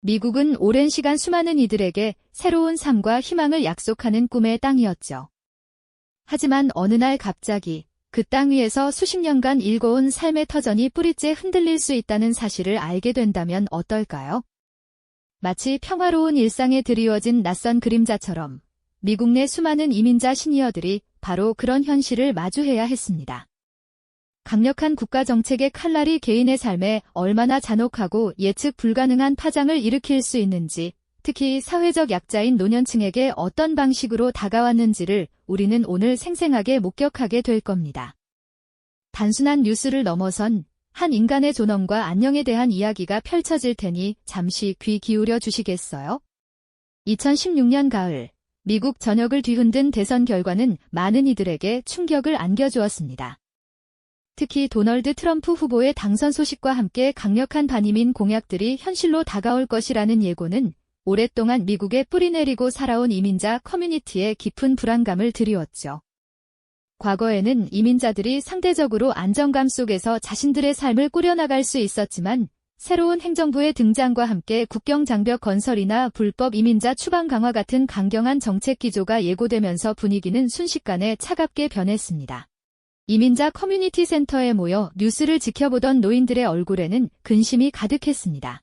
미국은 오랜 시간 수많은 이들에게 새로운 삶과 희망을 약속하는 꿈의 땅이었죠. 하지만 어느 날 갑자기 그 땅 위에서 수십 년간 일궈온 삶의 터전이 뿌리째 흔들릴 수 있다는 사실을 알게 된다면 어떨까요? 마치 평화로운 일상에 드리워진 낯선 그림자처럼 미국 내 수많은 이민자 시니어들이 바로 그런 현실을 마주해야 했습니다. 강력한 국가 정책의 칼날이 개인의 삶에 얼마나 잔혹하고 예측 불가능한 파장을 일으킬 수 있는지, 특히 사회적 약자인 노년층에게 어떤 방식으로 다가왔는지를 우리는 오늘 생생하게 목격하게 될 겁니다. 단순한 뉴스를 넘어선 한 인간의 존엄과 안녕에 대한 이야기가 펼쳐질 테니 잠시 귀 기울여 주시겠어요? 2016년 가을, 미국 전역을 뒤흔든 대선 결과는 많은 이들에게 충격을 안겨주었습니다. 특히 도널드 트럼프 후보의 당선 소식과 함께 강력한 반이민 공약들이 현실로 다가올 것이라는 예고는 오랫동안 미국에 뿌리내리고 살아온 이민자 커뮤니티에 깊은 불안감을 드리웠죠. 과거에는 이민자들이 상대적으로 안정감 속에서 자신들의 삶을 꾸려나갈 수 있었지만 새로운 행정부의 등장과 함께 국경 장벽 건설이나 불법 이민자 추방 강화 같은 강경한 정책 기조가 예고되면서 분위기는 순식간에 차갑게 변했습니다. 이민자 커뮤니티 센터에 모여 뉴스를 지켜보던 노인들의 얼굴에는 근심이 가득했습니다.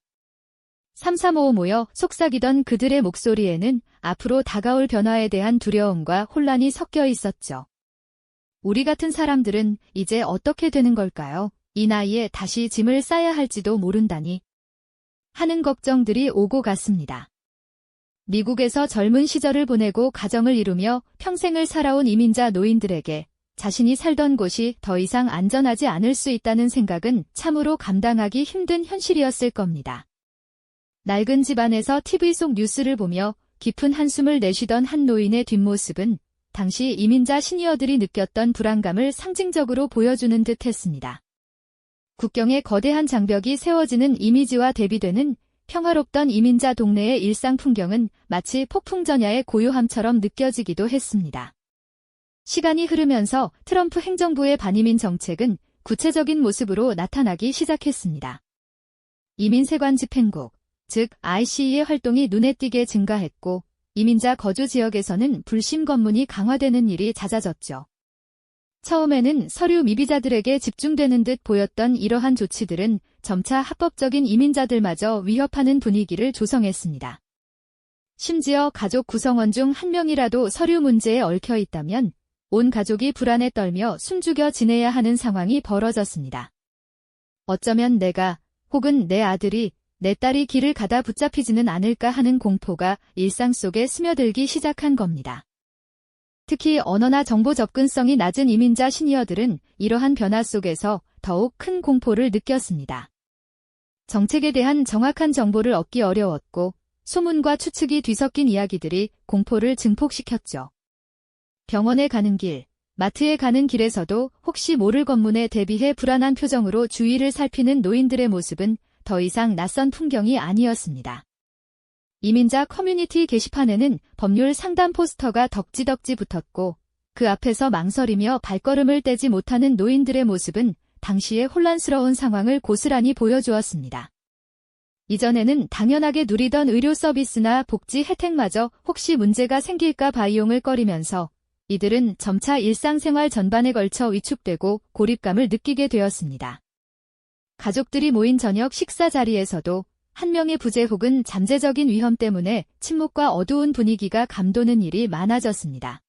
삼삼오오 모여 속삭이던 그들의 목소리에는 앞으로 다가올 변화에 대한 두려움과 혼란이 섞여 있었죠. 우리 같은 사람들은 이제 어떻게 되는 걸까요? 이 나이에 다시 짐을 싸야 할지도 모른다니 하는 걱정들이 오고 갔습니다. 미국에서 젊은 시절을 보내고 가정을 이루며 평생을 살아온 이민자 노인들에게 자신이 살던 곳이 더 이상 안전하지 않을 수 있다는 생각은 참으로 감당하기 힘든 현실이었을 겁니다. 낡은 집안에서 TV 속 뉴스를 보며 깊은 한숨을 내쉬던 한 노인의 뒷모습은 당시 이민자 시니어들이 느꼈던 불안감을 상징적으로 보여주는 듯 했습니다. 국경에 거대한 장벽이 세워지는 이미지와 대비되는 평화롭던 이민자 동네의 일상 풍경은 마치 폭풍전야의 고요함처럼 느껴지기도 했습니다. 시간이 흐르면서 트럼프 행정부의 반이민 정책은 구체적인 모습으로 나타나기 시작했습니다. 이민세관 집행국, 즉 ICE의 활동이 눈에 띄게 증가했고 이민자 거주 지역에서는 불심 검문이 강화되는 일이 잦아졌죠. 처음에는 서류 미비자들에게 집중되는 듯 보였던 이러한 조치들은 점차 합법적인 이민자들마저 위협하는 분위기를 조성했습니다. 심지어 가족 구성원 중 한 명이라도 서류 문제에 얽혀 있다면 온 가족이 불안에 떨며 숨죽여 지내야 하는 상황이 벌어졌습니다. 어쩌면 내가 혹은 내 아들이 내 딸이 길을 가다 붙잡히지는 않을까 하는 공포가 일상 속에 스며들기 시작한 겁니다. 특히 언어나 정보 접근성이 낮은 이민자 시니어들은 이러한 변화 속에서 더욱 큰 공포를 느꼈습니다. 정책에 대한 정확한 정보를 얻기 어려웠고 소문과 추측이 뒤섞인 이야기들이 공포를 증폭시켰죠. 병원에 가는 길, 마트에 가는 길에서도 혹시 모를 검문에 대비해 불안한 표정으로 주위를 살피는 노인들의 모습은 더 이상 낯선 풍경이 아니었습니다. 이민자 커뮤니티 게시판에는 법률 상담 포스터가 덕지덕지 붙었고 그 앞에서 망설이며 발걸음을 떼지 못하는 노인들의 모습은 당시의 혼란스러운 상황을 고스란히 보여주었습니다. 이전에는 당연하게 누리던 의료 서비스나 복지 혜택마저 혹시 문제가 생길까 바이용을 꺼리면서 이들은 점차 일상생활 전반에 걸쳐 위축되고 고립감을 느끼게 되었습니다. 가족들이 모인 저녁 식사 자리에서도 한 명의 부재 혹은 잠재적인 위험 때문에 침묵과 어두운 분위기가 감도는 일이 많아졌습니다.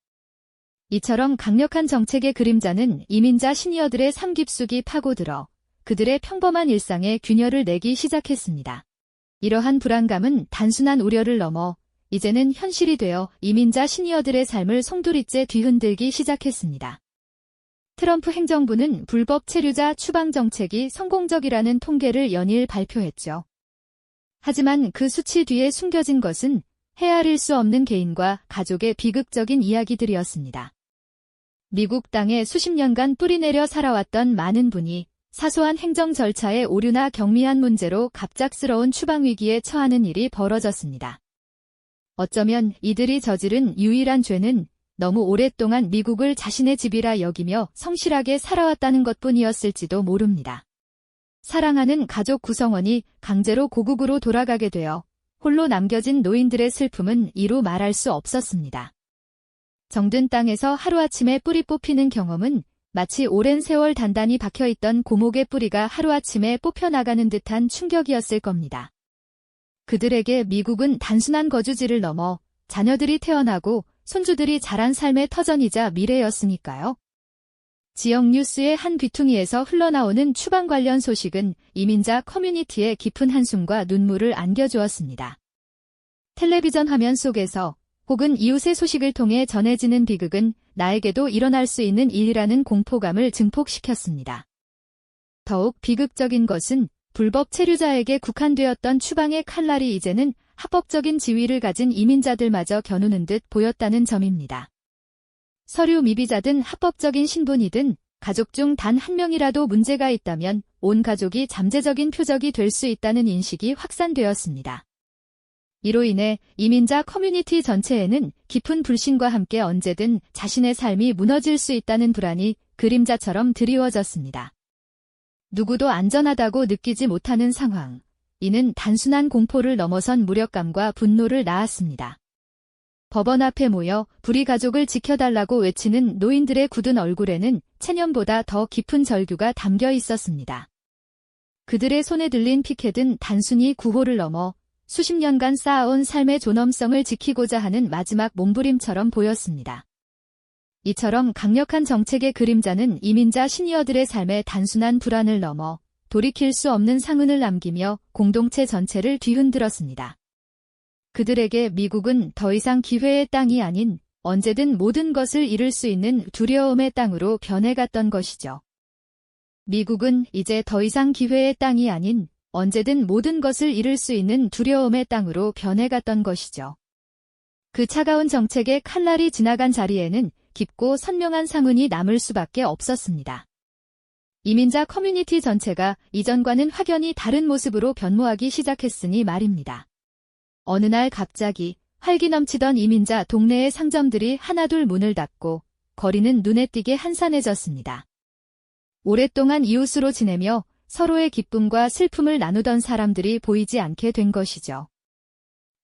이처럼 강력한 정책의 그림자는 이민자 시니어들의 삶 깊숙이 파고들어 그들의 평범한 일상에 균열을 내기 시작했습니다. 이러한 불안감은 단순한 우려를 넘어 이제는 현실이 되어 이민자 시니어들의 삶을 송두리째 뒤흔들기 시작했습니다. 트럼프 행정부는 불법 체류자 추방 정책이 성공적이라는 통계를 연일 발표했죠. 하지만 그 수치 뒤에 숨겨진 것은 헤아릴 수 없는 개인과 가족의 비극적인 이야기들이었습니다. 미국 땅에 수십 년간 뿌리내려 살아왔던 많은 분이 사소한 행정 절차의 오류나 경미한 문제로 갑작스러운 추방 위기에 처하는 일이 벌어졌습니다. 어쩌면 이들이 저지른 유일한 죄는 너무 오랫동안 미국을 자신의 집이라 여기며 성실하게 살아왔다는 것뿐이었을지도 모릅니다. 사랑하는 가족 구성원이 강제로 고국으로 돌아가게 되어 홀로 남겨진 노인들의 슬픔은 이루 말할 수 없었습니다. 정든 땅에서 하루아침에 뿌리 뽑히는 경험은 마치 오랜 세월 단단히 박혀있던 고목의 뿌리가 하루아침에 뽑혀나가는 듯한 충격이었을 겁니다. 그들에게 미국은 단순한 거주지를 넘어 자녀들이 태어나고 손주들이 자란 삶의 터전이자 미래였으니까요. 지역 뉴스의 한 귀퉁이에서 흘러나오는 추방 관련 소식은 이민자 커뮤니티에 깊은 한숨과 눈물을 안겨주었습니다. 텔레비전 화면 속에서 혹은 이웃의 소식을 통해 전해지는 비극은 나에게도 일어날 수 있는 일이라는 공포감을 증폭시켰습니다. 더욱 비극적인 것은 불법 체류자에게 국한되었던 추방의 칼날이 이제는 합법적인 지위를 가진 이민자들마저 겨누는 듯 보였다는 점입니다. 서류 미비자든 합법적인 신분이든 가족 중 단 한 명이라도 문제가 있다면 온 가족이 잠재적인 표적이 될 수 있다는 인식이 확산되었습니다. 이로 인해 이민자 커뮤니티 전체에는 깊은 불신과 함께 언제든 자신의 삶이 무너질 수 있다는 불안이 그림자처럼 드리워졌습니다. 누구도 안전하다고 느끼지 못하는 상황. 이는 단순한 공포를 넘어선 무력감과 분노를 낳았습니다. 법원 앞에 모여 불의 가족을 지켜달라고 외치는 노인들의 굳은 얼굴에는 체념보다 더 깊은 절규가 담겨 있었습니다. 그들의 손에 들린 피켓은 단순히 구호를 넘어 수십 년간 쌓아온 삶의 존엄성을 지키고자 하는 마지막 몸부림처럼 보였습니다. 이처럼 강력한 정책의 그림자는 이민자 시니어들의 삶에 단순한 불안을 넘어 돌이킬 수 없는 상흔을 남기며 공동체 전체를 뒤흔들었습니다. 그들에게 미국은 더 이상 기회의 땅이 아닌 언제든 모든 것을 잃을 수 있는 두려움의 땅으로 변해갔던 것이죠. 미국은 이제 더 이상 기회의 땅이 아닌 언제든 모든 것을 잃을 수 있는 두려움의 땅으로 변해갔던 것이죠. 그 차가운 정책의 칼날이 지나간 자리에는 깊고 선명한 상흔이 남을 수밖에 없었습니다. 이민자 커뮤니티 전체가 이전과는 확연히 다른 모습으로 변모하기 시작했으니 말입니다. 어느 날 갑자기 활기 넘치던 이민자 동네의 상점들이 하나둘 문을 닫고 거리는 눈에 띄게 한산해졌습니다. 오랫동안 이웃으로 지내며 서로의 기쁨과 슬픔을 나누던 사람들이 보이지 않게 된 것이죠.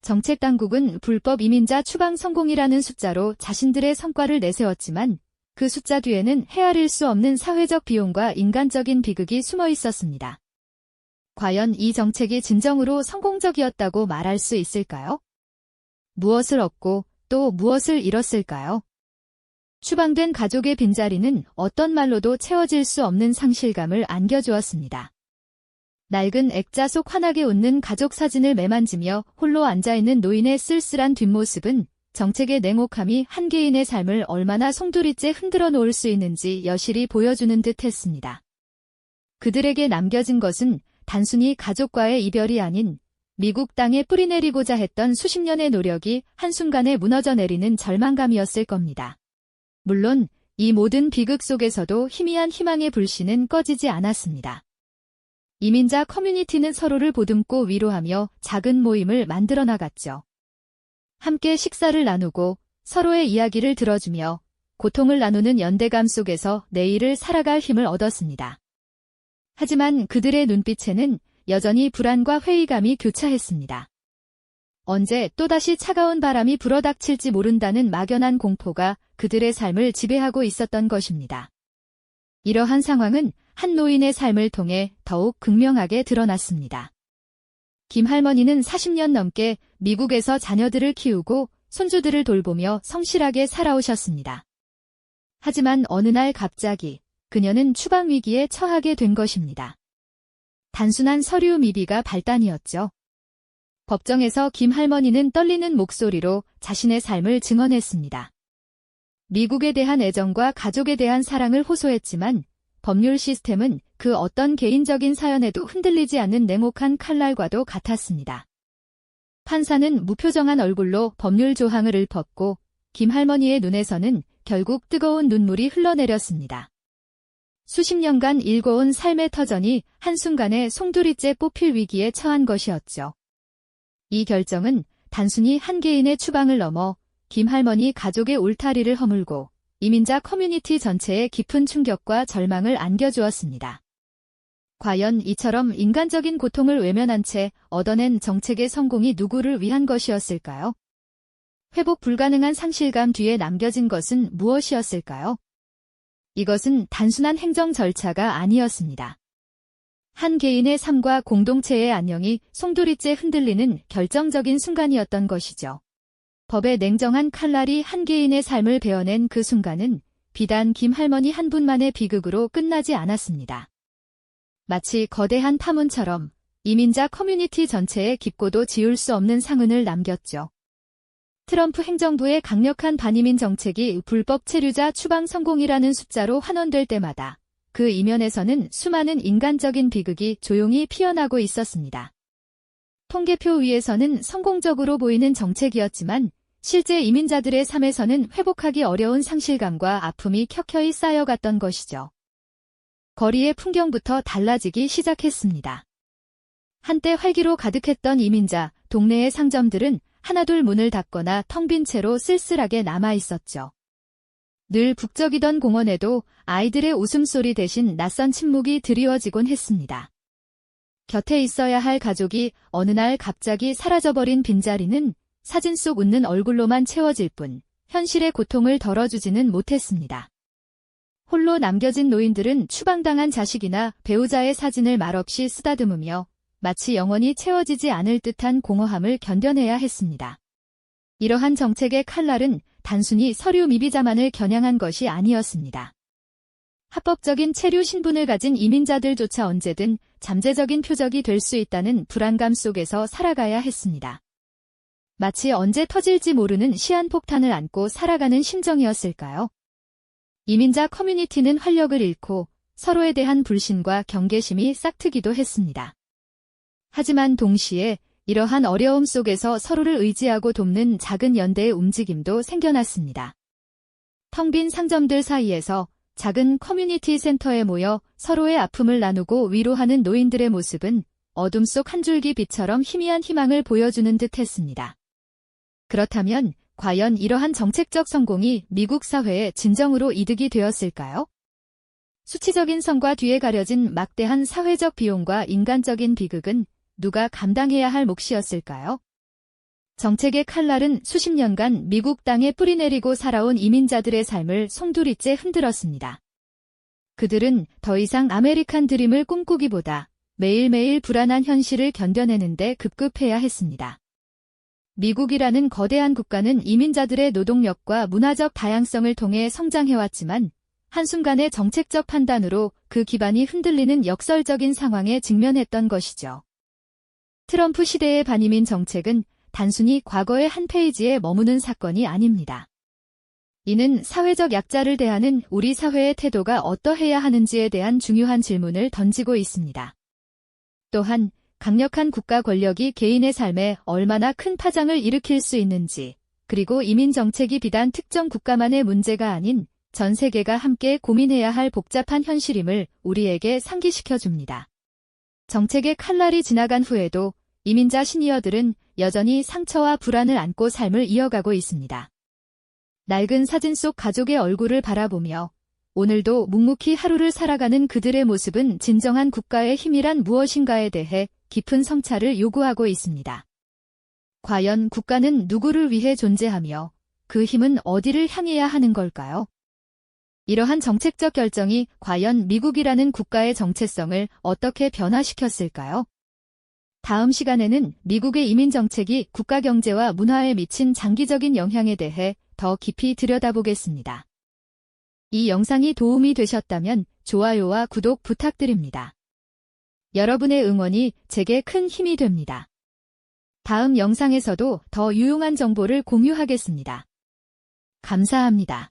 정책 당국은 불법 이민자 추방 성공이라는 숫자로 자신들의 성과를 내세웠지만 그 숫자 뒤에는 헤아릴 수 없는 사회적 비용과 인간적인 비극이 숨어 있었습니다. 과연 이 정책이 진정으로 성공적이었다고 말할 수 있을까요? 무엇을 얻고 또 무엇을 잃었을까요? 추방된 가족의 빈자리는 어떤 말로도 채워질 수 없는 상실감을 안겨주었습니다. 낡은 액자 속 환하게 웃는 가족 사진을 매만지며 홀로 앉아있는 노인의 쓸쓸한 뒷모습은 정책의 냉혹함이 한 개인의 삶을 얼마나 송두리째 흔들어 놓을 수 있는지 여실히 보여주는 듯 했습니다. 그들에게 남겨진 것은 단순히 가족과의 이별이 아닌 미국 땅에 뿌리내리고자 했던 수십 년의 노력이 한순간에 무너져 내리는 절망감이었을 겁니다. 물론 이 모든 비극 속에서도 희미한 희망의 불씨는 꺼지지 않았습니다. 이민자 커뮤니티는 서로를 보듬고 위로하며 작은 모임을 만들어 나갔죠. 함께 식사를 나누고 서로의 이야기를 들어주며 고통을 나누는 연대감 속에서 내일을 살아갈 힘을 얻었습니다. 하지만 그들의 눈빛에는 여전히 불안과 회의감이 교차했습니다. 언제 또다시 차가운 바람이 불어닥칠지 모른다는 막연한 공포가 그들의 삶을 지배하고 있었던 것입니다. 이러한 상황은 한 노인의 삶을 통해 더욱 극명하게 드러났습니다. 김 할머니는 40년 넘게 미국에서 자녀들을 키우고 손주들을 돌보며 성실하게 살아오셨습니다. 하지만 어느 날 갑자기 그녀는 추방 위기에 처하게 된 것입니다. 단순한 서류 미비가 발단이었죠. 법정에서 김 할머니는 떨리는 목소리로 자신의 삶을 증언했습니다. 미국에 대한 애정과 가족에 대한 사랑을 호소했지만 법률 시스템은 그 어떤 개인적인 사연에도 흔들리지 않는 냉혹한 칼날과도 같았습니다. 판사는 무표정한 얼굴로 법률 조항을 읊었고 김 할머니의 눈에서는 결국 뜨거운 눈물이 흘러내렸습니다. 수십 년간 일궈온 삶의 터전이 한순간에 송두리째 뽑힐 위기에 처한 것이었죠. 이 결정은 단순히 한 개인의 추방을 넘어 김 할머니 가족의 울타리를 허물고 이민자 커뮤니티 전체에 깊은 충격과 절망을 안겨주었습니다. 과연 이처럼 인간적인 고통을 외면한 채 얻어낸 정책의 성공이 누구를 위한 것이었을까요? 회복 불가능한 상실감 뒤에 남겨진 것은 무엇이었을까요? 이것은 단순한 행정 절차가 아니었습니다. 한 개인의 삶과 공동체의 안녕이 송두리째 흔들리는 결정적인 순간이었던 것이죠. 법의 냉정한 칼날이 한 개인의 삶을 베어낸 그 순간은 비단 김 할머니 한 분만의 비극으로 끝나지 않았습니다. 마치 거대한 파문처럼 이민자 커뮤니티 전체에 깊고도 지울 수 없는 상흔을 남겼죠. 트럼프 행정부의 강력한 반이민 정책이 불법 체류자 추방 성공이라는 숫자로 환원될 때마다 그 이면에서는 수많은 인간적인 비극이 조용히 피어나고 있었습니다. 통계표 위에서는 성공적으로 보이는 정책이었지만 실제 이민자들의 삶에서는 회복하기 어려운 상실감과 아픔이 켜켜이 쌓여갔던 것이죠. 거리의 풍경부터 달라지기 시작했습니다. 한때 활기로 가득했던 이민자, 동네의 상점들은 하나둘 문을 닫거나 텅 빈 채로 쓸쓸하게 남아 있었죠. 늘 북적이던 공원에도 아이들의 웃음소리 대신 낯선 침묵이 드리워지곤 했습니다. 곁에 있어야 할 가족이 어느 날 갑자기 사라져버린 빈자리는 사진 속 웃는 얼굴로만 채워질 뿐 현실의 고통을 덜어주지는 못했습니다. 홀로 남겨진 노인들은 추방당한 자식이나 배우자의 사진을 말없이 쓰다듬으며 마치 영원히 채워지지 않을 듯한 공허함을 견뎌내야 했습니다. 이러한 정책의 칼날은 단순히 서류 미비자만을 겨냥한 것이 아니었습니다. 합법적인 체류 신분을 가진 이민자들조차 언제든 잠재적인 표적이 될 수 있다는 불안감 속에서 살아가야 했습니다. 마치 언제 터질지 모르는 시한폭탄을 안고 살아가는 심정이었을까요? 이민자 커뮤니티는 활력을 잃고 서로에 대한 불신과 경계심이 싹트기도 했습니다. 하지만 동시에 이러한 어려움 속에서 서로를 의지하고 돕는 작은 연대의 움직임도 생겨났습니다. 텅 빈 상점들 사이에서 작은 커뮤니티 센터에 모여 서로의 아픔을 나누고 위로하는 노인들의 모습은 어둠 속 한 줄기 빛처럼 희미한 희망을 보여주는 듯 했습니다. 그렇다면 과연 이러한 정책적 성공이 미국 사회에 진정으로 이득이 되었을까요? 수치적인 성과 뒤에 가려진 막대한 사회적 비용과 인간적인 비극은 누가 감당해야 할 몫이었을까요? 정책의 칼날은 수십 년간 미국 땅에 뿌리내리고 살아온 이민자들의 삶을 송두리째 흔들었습니다. 그들은 더 이상 아메리칸 드림을 꿈꾸기보다 매일매일 불안한 현실을 견뎌내는데 급급해야 했습니다. 미국이라는 거대한 국가는 이민자들의 노동력과 문화적 다양성을 통해 성장해왔지만 한순간의 정책적 판단으로 그 기반이 흔들리는 역설적인 상황에 직면했던 것이죠. 트럼프 시대의 반이민 정책은 단순히 과거의 한 페이지에 머무는 사건이 아닙니다. 이는 사회적 약자를 대하는 우리 사회의 태도가 어떠해야 하는지에 대한 중요한 질문을 던지고 있습니다. 또한 강력한 국가 권력이 개인의 삶에 얼마나 큰 파장을 일으킬 수 있는지, 그리고 이민 정책이 비단 특정 국가만의 문제가 아닌 전 세계가 함께 고민해야 할 복잡한 현실임을 우리에게 상기시켜줍니다. 정책의 칼날이 지나간 후에도 이민자 시니어들은 여전히 상처와 불안을 안고 삶을 이어가고 있습니다. 낡은 사진 속 가족의 얼굴을 바라보며 오늘도 묵묵히 하루를 살아가는 그들의 모습은 진정한 국가의 힘이란 무엇인가에 대해 깊은 성찰을 요구하고 있습니다. 과연 국가는 누구를 위해 존재하며 그 힘은 어디를 향해야 하는 걸까요? 이러한 정책적 결정이 과연 미국이라는 국가의 정체성을 어떻게 변화시켰을까요? 다음 시간에는 미국의 이민 정책이 국가 경제와 문화에 미친 장기적인 영향에 대해 더 깊이 들여다보겠습니다. 이 영상이 도움이 되셨다면 좋아요와 구독 부탁드립니다. 여러분의 응원이 제게 큰 힘이 됩니다. 다음 영상에서도 더 유용한 정보를 공유하겠습니다. 감사합니다.